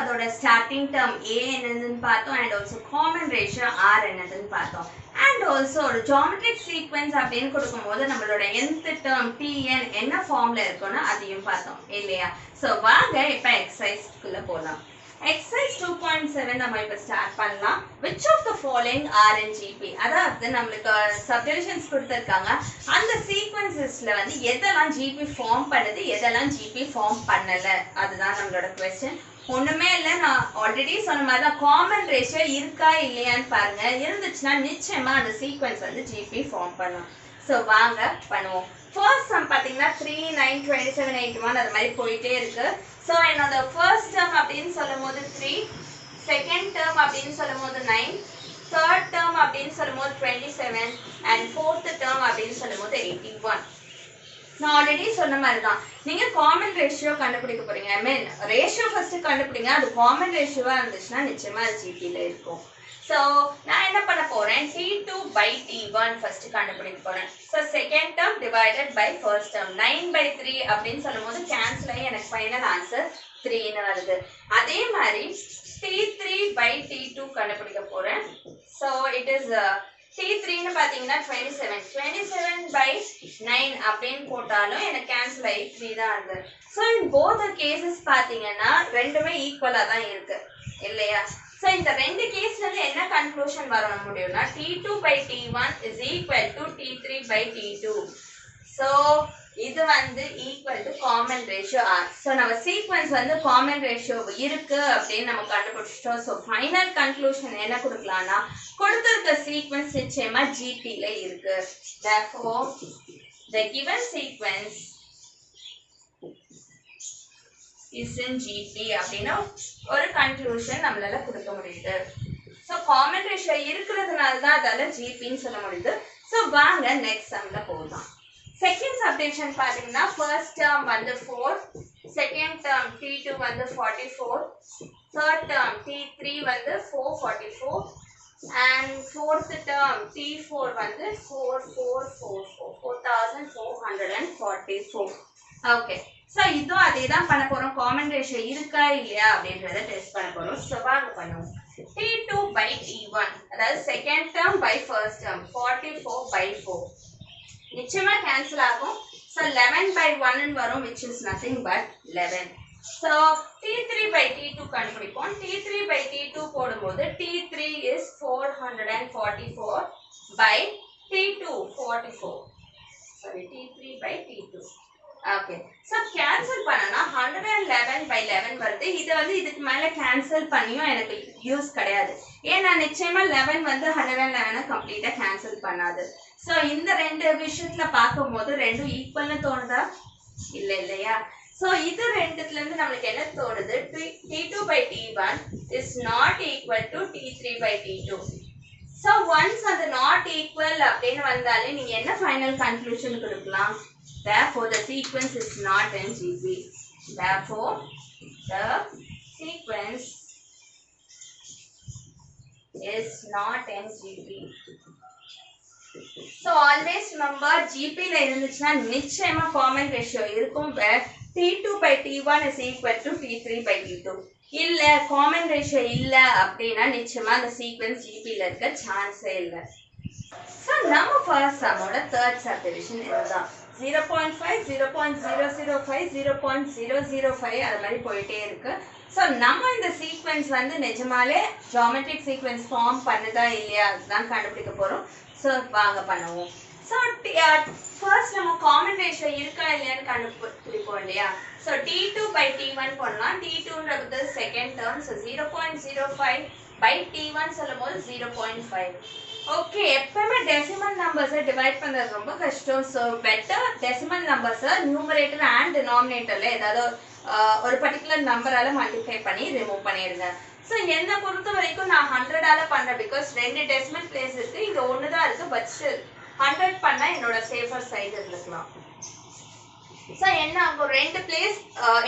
அதோட starting term a என்னதுன்னு பார்த்தோம் and also common ratio r என்னதுன்னு பார்த்தோம் and also ஒரு geometric sequence அப்படின்னு கொடுக்கும்போது நம்மளோட nth term tn என்ன ஃபார்ம்ல இருக்கும்னு அதையும் பார்த்தோம் இல்லையா சோ வாங்க இப்போ எக்ஸர்சைஸ்க்குள்ள போலாம் exercise 2.7 நம்ம இப்ப ஸ்டார்ட் பண்ணலாம் which of the following are in gp அதாவது நமக்கு சப்டிவிஷன்ஸ் கொடுத்திருக்காங்க அந்த சீக்வென்சஸ்ல வந்து எதெல்லாம் gp ஃபார்ம் பண்ணுது எதெல்லாம் gp ஃபார்ம் பண்ணல அதுதான் நம்மளோட क्वेश्चन ஒண்ணுமே இல்ல நான் ஆல்ரெடி சொன்ன மாதிரி தான் காமன் ரேஷியோ இருக்கா இல்லையான்னு பாருங்க இருந்துச்சுன்னா நிச்சயமா அந்த சீக்வென்ஸ் வந்து gp ஃபார்ம் பண்ணும் சோ வாங்க பண்ணுவோம் ஃபர்ஸ்ட் சம் பாத்தீங்கன்னா 3 9 27 81 அது மாதிரி போயிட்டே இருக்கு சோ என்னோட ஃபர்ஸ்ட் டேர்ம் அப்படினு சொல்லும்போது 3 செகண்ட் டேர்ம் அப்படினு சொல்லும்போது 9 third term அப்படினு சொல்லும்போது 27 and fourth term அப்படினு சொல்லும்போது 81 நான் ஆல்ரெடி சொன்ன மாதிரி தான் நீங்க காமன் ரேஷியோ கண்டுபிடிக்க போறீங்க ஐ மீன் ரேஷியோ ஃபர்ஸ்ட் கண்டுபிடிங்க அது காமன் ரேஷியோவா இருந்துச்சுன்னா நிச்சயமா அது ஜிபில இருக்கும் சோ நான் என்ன பண்ண போறேன் t2 by t1 ஃபர்ஸ்ட் கண்டுபிடிக்க போறேன் so second term divided by first term 9 by 3 அப்படினு சொல்லும்போது கேன்சல் ஆகி எனக்கு ஃபைனல் ஆன்சர் 3 ன்னு வருது அதே மாதிரி t3 by t2 கண்டுபிடிக்க போறேன் சோ இட் இஸ் t3 ன்னு பாத்தீங்கன்னா 27 by 9 அப்படினு போட்டாலும் எனக்கு கேன்சல் ஆகி 3 தான் வருது so in both the cases பாத்தீங்கன்னா ரெண்டுமே ஈக்குவலா தான் இருக்கு இல்லையா சோ இந்த ரெண்டு கேஸ்ல இருந்து என்ன கன்க்ளூஷன் வர முடியும்னா t2 by t1 is equal to t3 by t2 so இது வந்து equal to common ratio r so நம்ம சீக்வென்ஸ் வந்து காமன் ரேஷியோ இருக்கு அப்படினு நம்ம கண்டுபிடிச்சிட்டோம் சோ ஃபைனல் கன்க்ளூஷன் என்ன கொடுக்கலாம்னா கொடுத்திருக்க சீக்வென்ஸ் நிச்சயமா gp ல இருக்கு therefore the given sequence is in gp அப்படினா ஒரு கன்க்ளூஷன் நம்மளால கொடுக்க முடியுது சோ காமன் ரேஷியோ இருக்குறதுனால தான் அதால gp ன்னு சொல்ல முடியுது சோ வாங்க நெக்ஸ்ட் சம்ல போலாம் செகண்ட் சப்டிவிஷன் பாத்தீங்கன்னா ஃபர்ஸ்ட் டேர்ம் வந்து 4 செகண்ட் டேர்ம் t2 வந்து 44 third term t3 வந்து 444 and fourth term t4 வந்து 4444 okay so இதோ அதே தான் பண்ண போறோம் காமன் ரேஷியோ இருக்கா இல்லையா அப்படிங்கறத டெஸ்ட் பண்ண போறோம் சோ வாங்க பண்ணுவோம் t2 by t1 அதாவது second term by first term 44 by 4 நிச்சயமா கேன்சல் ஆகும் so 11 by 1 ன்னு வரும் which is nothing but 11 so t3 by t2 கண்டுபிடிப்போம் t3 by t2 போடும்போது t3 is 444 by t2 44 sorry t3 by t2 okay so cancel பண்ணனா 111 by 11 வருது இது வந்து இதுக்கு மேல கேன்சல் பண்ணியும் எனக்கு யூஸ் கிடையாது ஏன்னா நிச்சயமா 11 வந்து 111 கம்ப்ளீட்டா கேன்சல் பண்ணாது சோ இந்த ரெண்டு விஷயத்துல பாக்கும்போது ரெண்டும் ஈக்குவல்னு தோணுதா இல்ல இல்லையா சோ இது ரெண்டுத்துல இருந்து நமக்கு என்ன தோணுது t2 by t1 is not equal to t3 by t2 so once அது not equal அப்படினு வந்தாலே நீங்க என்ன ஃபைனல் கன்க்ளூஷன் கொடுக்கலாம் therefore the sequence is not in gp therefore the sequence is not in gp so always remember gp ல இருந்துச்சுனா நிச்சயமா common ratio இருக்கும் where t2 by t1 is equal to t3 by t2 இல்ல common ratio இல்ல அப்படினா நிச்சயமா அந்த sequence gp ல இருக்க சான்ஸே இல்ல so நம்ம ஃபர்ஸ்ட் சம்மோட தேர்ட் சப்டிவிஷன் இதுதான் 0.5 0.005 0.005 அது மாதிரி போயிட்டே இருக்கு சோ நம்ம இந்த சீக்வென்ஸ் வந்து நிஜமாலே ஜியோமெட்ரிக் சீக்வென்ஸ் ஃபார்ம் பண்ணுதா இல்லையா அதுதான் கண்டுபிடிக்க போறோம் சோ வாங்க பண்ணுவோம் சோ ஃபர்ஸ்ட் நம்ம காமன் ரேஷியோ இருக்கா இல்லையான்னு கண்டுபிடிப்போம் இல்லையா சோ t2 by t1 பண்ணலாம் t2 ன்றது second term so 0.05 by t1 சொல்லும்போது 0.5 ஓகே எப்பவுமே டெசிமல் நம்பர்ஸை டிவைட் பண்றது ரொம்ப கஷ்டம் சோ பெட்டர் டெசிமல் நம்பர்ஸை நியூமரேட்டர் அண்ட் டினாமினேட்டர்ல ஏதாவது ஒரு பர்டிகுலர் நம்பரால மல்டிப்ளை பண்ணி ரிமூவ் பண்ணிடுங்க சோ என்ன பொறுத்த வரைக்கும் நான் 100 ஆல பண்றேன் பிகாஸ் ரெண்டு டெசிமல் பிளேஸ் இருக்கு இங்க ஒன்னு தான் இருக்கு பட் 100 பண்ணா என்னோட சேஃபர் சைடு இருக்கலாம் சோ என்ன ஆகும் ரெண்டு பிளேஸ்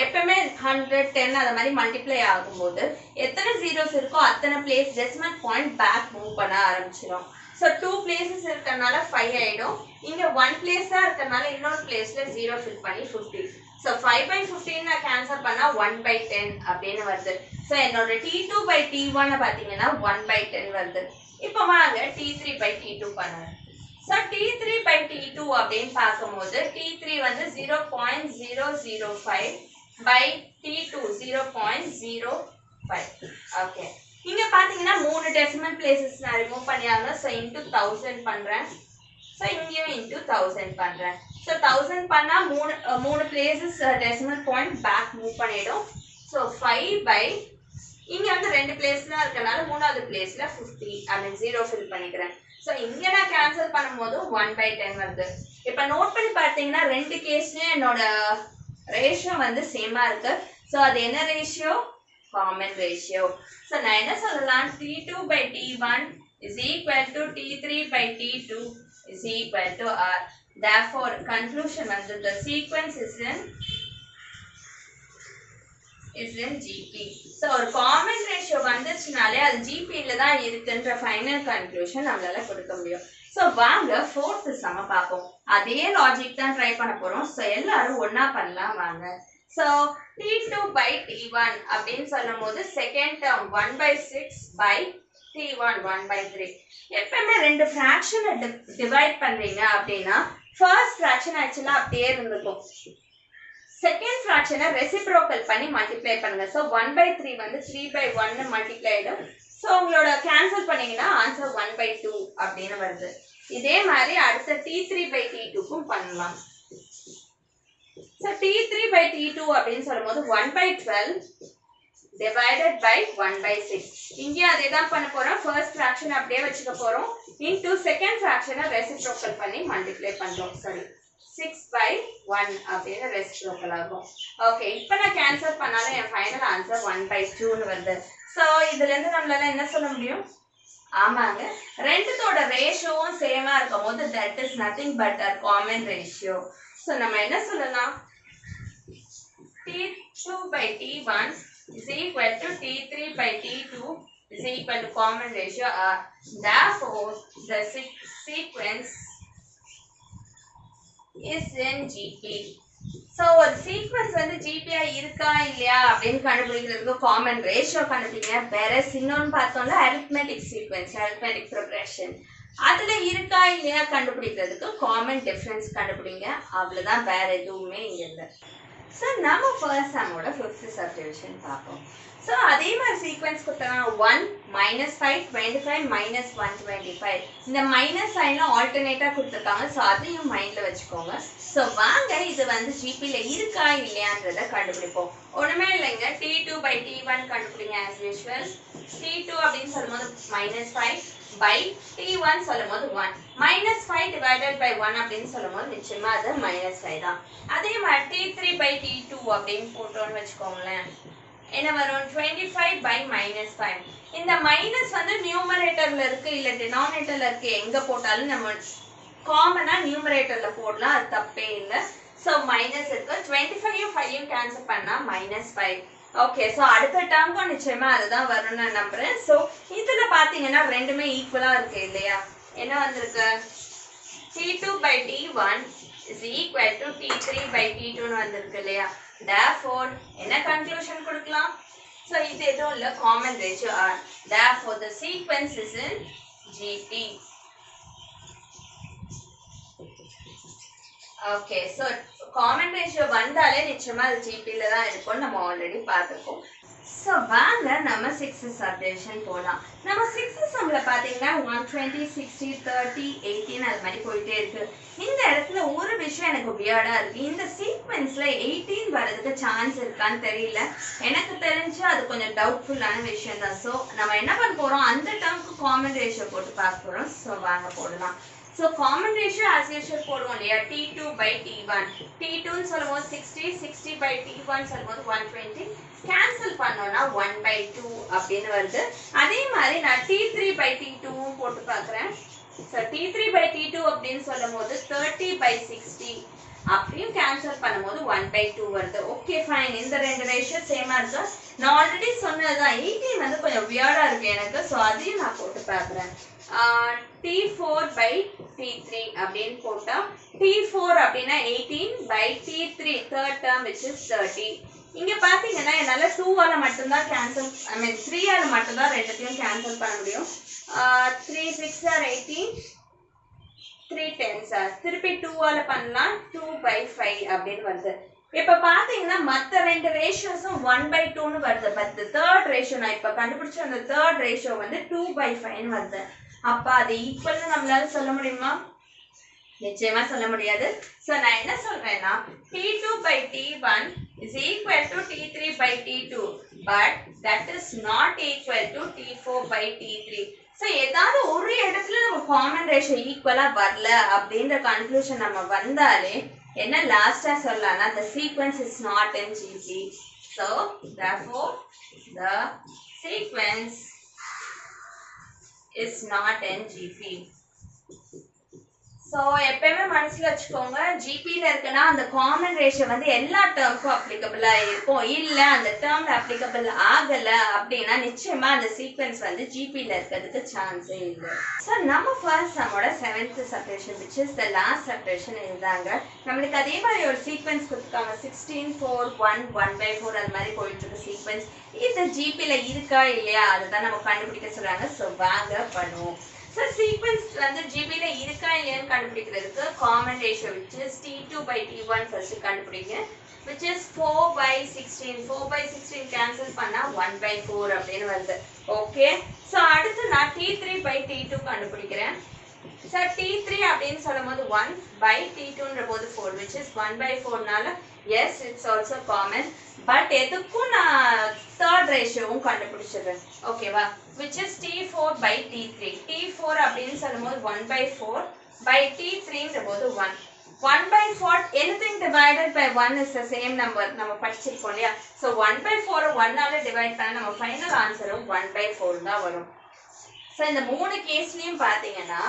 எப்பவுமே 100 10 அந்த மாதிரி மல்டிப்ளை ஆகும்போது எத்தனை ஜீரோஸ் இருக்கோ அத்தனை places decimal point back move பண்ண ஆரம்பிச்சிடும் சோ 2 பிளேसेस இருக்கறனால 5 ஆயிடும் இங்க 1 பிளேஸ் தான் இருக்கறனால இன்னொரு பிளேஸ்ல 0 ஃபில் பண்ணி 50 ஸோ 5/15 நான் கேன்சல் பண்ணா 1/10 அப்படின்னு வருது. ஸோ என்னோட T2/T1 பார்த்தீங்கன்னா 1/10 வருது. இப்போ வாங்க T3/T2 பண்ணுங்க. ஸோ T3/T2 அப்படின்னு பார்க்கும்போது T3 வந்து 0.005 by T2 0.05. ஓகே, இங்க பாத்தீங்கன்னா 3 டெசிமல் பிளேசஸ் நான் ரிமூவ் பண்ணியாங்க. ஸோ இன்டூ 1000 பண்றேன். ஸோ இங்கேயும் இன்டூ 1000 பண்றேன். ஸோ 1000 பண்ணா மூணு places decimal point back move பண்ணிடும். ஸோ 5 by இங்க வந்து 2 பிளேஸ்ல இருக்கனால மூணாவது பிளேஸ்ல 50 அப்படின்னு 0 ஃபில் பண்ணிக்கிறேன். ஸோ இங்க நான் கேன்சல் பண்ணும்போது 1/10 வருது. இப்போ நோட் பண்ணி பார்த்தீங்கன்னா 2 கேஸ்லயும் என்னோட ரேஷியோ வந்து சேமா இருக்கு. ஸோ அது என்ன ரேஷியோ? Common ratio. ஸோ நான் என்ன சொல்லலாம்? T2/T1 is equal to T3/T2 is equal to R. Therefore, conclusion வந்து the sequence is in GP. So ஒரு காமன் ரேஷியோ வந்துச்சுனாலே அது GPல தான் இருக்குன்ற ஃபைனல் கன்க்ளூஷன் நம்மளால கொடுக்க முடியும். ஸோ வாங்க ஃபோர்த் சம பார்ப்போம். அதே லாஜிக் தான் ட்ரை பண்ண போறோம். ஸோ எல்லாரும் ஒன்னா பண்ணலாம் வாங்க. ஸோ T2/T1 அப்படின்னு சொல்லும் போது செகண்ட் டேர்ம் 1/6 by T1 1/3. எப்பவுமே 2 ஃபிராக்ஷனை டிவைட் பண்றீங்க அப்படின்னா ஃபர்ஸ்ட் ஃபிராக்ஷன் ஆக்சுவலா அப்படியே இருந்திருக்கும். செகண்ட் ஃபிராக்ஷனை ரெசிப்ரோக்கல் பண்ணி மல்டிப்ளை பண்ணுங்க. ஸோ 1/3 வந்து 3/1 மல்டிப்ளை ஆயிடும். ஸோ உங்களோட கேன்சல் பண்ணீங்கன்னா ஆன்சர் 1/2 அப்படின்னு வருது. இதே மாதிரி அடுத்த T3/T2க்கும் பண்ணலாம். ஸோ T3/T2 அப்படின்னு சொல்லும் போது 1/12 divided by 1/6. இங்கே அதே தான் பண்ண போறோம். ஃபர்ஸ்ட் ஃபிராக்ஷன் அப்படியே வச்சுக்க போறோம். இன்டூ செகண்ட் ஃபிராக்ஷனை ரெசிப்ரோக்கல் பண்ணி மல்டிப்ளை பண்றோம். சாரி 6/1 அப்படின்னு ரெசிப்ரோக்கல் ஆகும். ஓகே, இப்போ நான் கேன்சல் பண்ணாலும் என் ஃபைனல் ஆன்சர் 1/2ன்னு வருது. ஸோ இதுல இருந்து நம்மளால என்ன சொல்ல முடியும்? ஆமாங்க, ரெண்டுத்தோட ரேஷியோவும் சேமா இருக்கும் போது that is nothing but a common ratio. So நம்ம என்ன சொல்லலாம்? T2/T1 is equal to T3/T2 is equal to common ratio R. Therefore, the sequence is in GP. So ஒரு சீக்வென்ஸ் வந்து GPயா இருக்கா இல்லையா அப்படின்னு கண்டுபிடிக்கிறதுக்கு காமன் ரேஷியோ கண்டுபிடிங்க. வேற இன்னொன்னு பார்த்தோம்ல அரித்மெட்டிக் சீக்வென்ஸ், அரித்மெட்டிக் ப்ரோக்ரஷன், அதுல இருக்கா இல்லையா கண்டுபிடிக்கிறதுக்கு காமன் டிஃபரன்ஸ் கண்டுபிடிங்க. அவ்வளவுதான், வேற எதுவுமே இங்க இல்லை. ஸோ நம்ம ஃபர்ஸ்ட் சம்மோட 5th சப்டிவிஷன் பார்ப்போம். ஸோ அதே மாதிரி சீக்வென்ஸ் கொடுத்தாங்க 1 -5 25 -125. இந்த மைனஸ் சைன்லாம் ஆல்டர்னேட்டாக கொடுத்துருக்காங்க. ஸோ அதையும் மைண்டில் வச்சுக்கோங்க. ஸோ வாங்க இது வந்து ஜிபியில் இருக்கா இல்லையான்றதை கண்டுபிடிப்போம். ஒன்றுமே இல்லைங்க, T2/T1 கண்டுபிடிங்க ஆஸ் யூஷுவல். T2 அப்படின்னு சொல்லும்போது -5 by T1 சொல்லும் போது 1. -5 divided by 1 அப்படின்னு சொல்லும் போது நிச்சயமா அது -5 தான். அதே மாதிரி T3/T2 அப்படின்னு போட்டோம்னு வச்சுக்கோங்களேன், என்ன வரும்? 25 by -5. இந்த மைனஸ் வந்து நியூமரேட்டர்ல இருக்கு இல்ல டினாமினேட்டர்ல இருக்கு, எங்க போட்டாலும் நம்ம காமனா நியூமரேட்டர்ல போடலாம், அது தப்பே இல்லை. ஸோ மைனஸ் இருக்கு, 25யும் 5யும் கேன்சல் பண்ணா -5. ஓகே, ஸோ அடுத்த டேர்முக்கும் நிச்சயமா அதுதான் வரும்னு நான் நம்புறேன். ஸோ இதுல பாத்தீங்கன்னா ரெண்டுமே ஈக்குவலா இருக்கு இல்லையா? என்ன வந்திருக்கு? T2/T1 is equal to T3/T2ன்னு வந்திருக்கு இல்லையா? Therefore என்ன கன்க்ளூஷன் கொடுக்கலாம்? ஸோ இது எதுவும் இல்லை, common ratio R. Therefore the sequence is in GP. Okay, so common ratio வந்தாலே நிச்சயமா அது ஜிபியில தான் இருக்கும், நம்ம ஆல்ரெடி பார்த்துருக்கோம். ஸோ வாங்க நம்ம 6th சப்டிவிஷன் போகலாம். நம்ம 6th சம்ல பார்த்தீங்கன்னா 120 60 30 18 அது மாதிரி போயிட்டே இருக்கு. இந்த இடத்துல ஒரு விஷயம் எனக்கு வியர்டா இருக்கு. இந்த சீக்வென்ஸ்ல 18 வரதுக்கு சான்ஸ் இருக்கான்னு தெரியல. எனக்கு தெரிஞ்சு அது கொஞ்சம் டவுட்ஃபுல்லான விஷயம் தான். ஸோ நம்ம என்ன பண்ண போறோம்? அந்த டேர்முக்கு காமன் ரேஷியோ போட்டு பார்க்க போறோம். ஸோ வாங்க போடலாம். So common ratio as usual போடுவோம் இல்லையா? T2/T1. T2ன்னு சொல்லும்போது 60, 60/T1 சொல்லும்போது 120. கேன்சல் பண்ணோம்னா 1/2 அப்படின்னு வருது. அதே மாதிரி நான் T3/T2வும் போட்டு பார்க்குறேன். ஸோ T3/T2 அப்படின்னு சொல்லும் போது 30/60 அப்படியும் கேன்சல் பண்ணும்போது 1/2 வருது. ஓகே ஃபைன், இந்த ரெண்டு ரேஷியோ சேமா இருக்கு. நான் ஆல்ரெடி சொன்னதுதான் 18 வந்து கொஞ்சம் வியர்டா இருக்கு எனக்கு. ஸோ அதையும் நான் போட்டு பார்க்குறேன். T4 by T3 அப்படின்னு போட்டா T4 அப்படின்னா 18 by T3 third term which is 30. இங்க பாத்தீங்கன்னா என்னால 2 ஆல மட்டும்தான் கேன்சல், ஐ மீன் 3 ஆல மட்டும்தான் ரெண்டுத்தையும் கேன்சல் பண்ண முடியும். 3 6 are 18, 3 10s are, திருப்பி 2 ஆல பண்ணலாம், 2 by 5 அப்படின்னு வருது. இப்ப பாத்தீங்கன்னா மத்த ரெண்டு ரேஷியோஸும் 1/2 வருது. பட் தேர்ட் ரேஷியோ நான் இப்ப கண்டுபிடிச்ச அந்த தேர்ட் ரேஷியோ வந்து 2/5 வருது. அப்ப அது ஈக்குவல்னு நம்மளால சொல்ல முடியுமா? நிச்சயமா சொல்ல முடியாது. சோ நான் என்ன சொல்றேன்னா T2 by T1 is equal to T3 by T2, but that is not equal to T4 by T3. So ஏதாவது ஒரு இடத்துல நம்ம காமன் ரேஷியோ ஈக்குவலா வரல அப்படின்ற கன்க்ளூஷன் நம்ம வந்தாலே என்ன லாஸ்டா சொல்லலாம்னா the sequence is not in GP. So therefore the sequence is not in GP. So எப்பவுமே மனசுல வச்சுக்கோங்க, ஜிபில இருக்குன்னா அந்த காமன் ரேஷியோ வந்து எல்லா டேர்முக்கும் அப்ளிகபிளா இருக்கும். இல்ல அந்த டேர்ம்ல அப்ளிகபிள் ஆகல அப்படின்னா நிச்சயமா அந்த சீக்வென்ஸ் வந்து ஜிபில இருக்கிறதுக்கு சான்ஸே இல்லை. ஸோ நம்ம ஃபர்ஸ்ட் நம்மளோட 7th separation which is the last separation இருந்தாங்க. நம்மளுக்கு அதே மாதிரி ஒரு சீக்வென்ஸ் கொடுத்துருக்காங்க 16 4 1 1/4 அது மாதிரி போயிட்டு இருக்கு சீக்வென்ஸ். இது ஜிபில இருக்கா இல்லையா அதுதான் நம்ம கண்டுபிடிக்க சொல்றாங்க. ஸோ வாங்க பண்ணுவோம். So sequence வந்து ஜிபில இருக்கா இல்லையான்னு கண்டுபிடிக்கிறதுக்கு common ratio which is T2 by T1 first கண்டுபிடிங்க, which is 4 by 16. 4 by 16 cancel பண்ணா 1/4 அப்படின்னு வருது. ஓகே, ஸோ அடுத்து நான் T3 by T2 கண்டுபிடிக்கிறேன். ஸோ T3 அப்படின்னு சொல்லும் போது 1 by T2ன்ற போது 4 which is 1/4னால yes it's also common. But எதுக்கும் நான் தேர்ட் ரேஷியோவும் கண்டுபிடிச்சிடுறேன். ஓகேவா, which is T4 by T3. T4 அப்படின்னு சொல்லும் போது 1/4 by T3ன்ற போது 1. 1/4 anything divided by 1 is the same number. நம்ம படிச்சிருக்கோம் இல்லையா? ஸோ 1/4 1ஆல டிவைட் பண்ண நம்ம ஃபைனல் ஆன்சரும் 1/4 தான் வரும். ஸோ இந்த மூணு கேஸ்லயும் பாத்தீங்கன்னா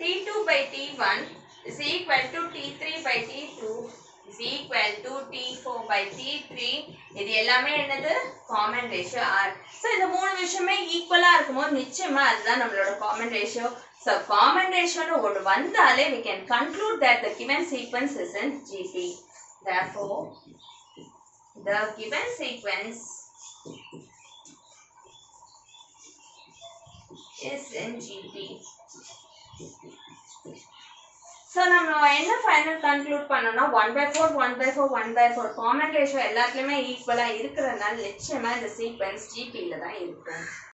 T2 by T1 is equal to T3 by T2 is equal to T4 by T3. இது எல்லாமே என்னது? Common ratio R. ஸோ இந்த மூணு விஷயமே ஈக்குவலா இருக்கும்போது நிச்சயமா அதுதான் நம்மளோட காமன் ரேஷியோ. ஸோ காமன் ரேஷியோன்னு ஒன்று வந்தாலே we can conclude that the given sequence is in GP. Therefore, the given sequence is in GP. So நம்ம என்ன ஃபைனல் கன்க்ளூட் பண்ணோம்னா 1/4 1/4 1/4 காமன் ரேஷியோ எல்லாத்துலயுமே ஈக்குவலா இருக்கிறதுனால நிச்சயமா இந்த சீக்வென்ஸ் ஜிபில தான் இருக்கும்.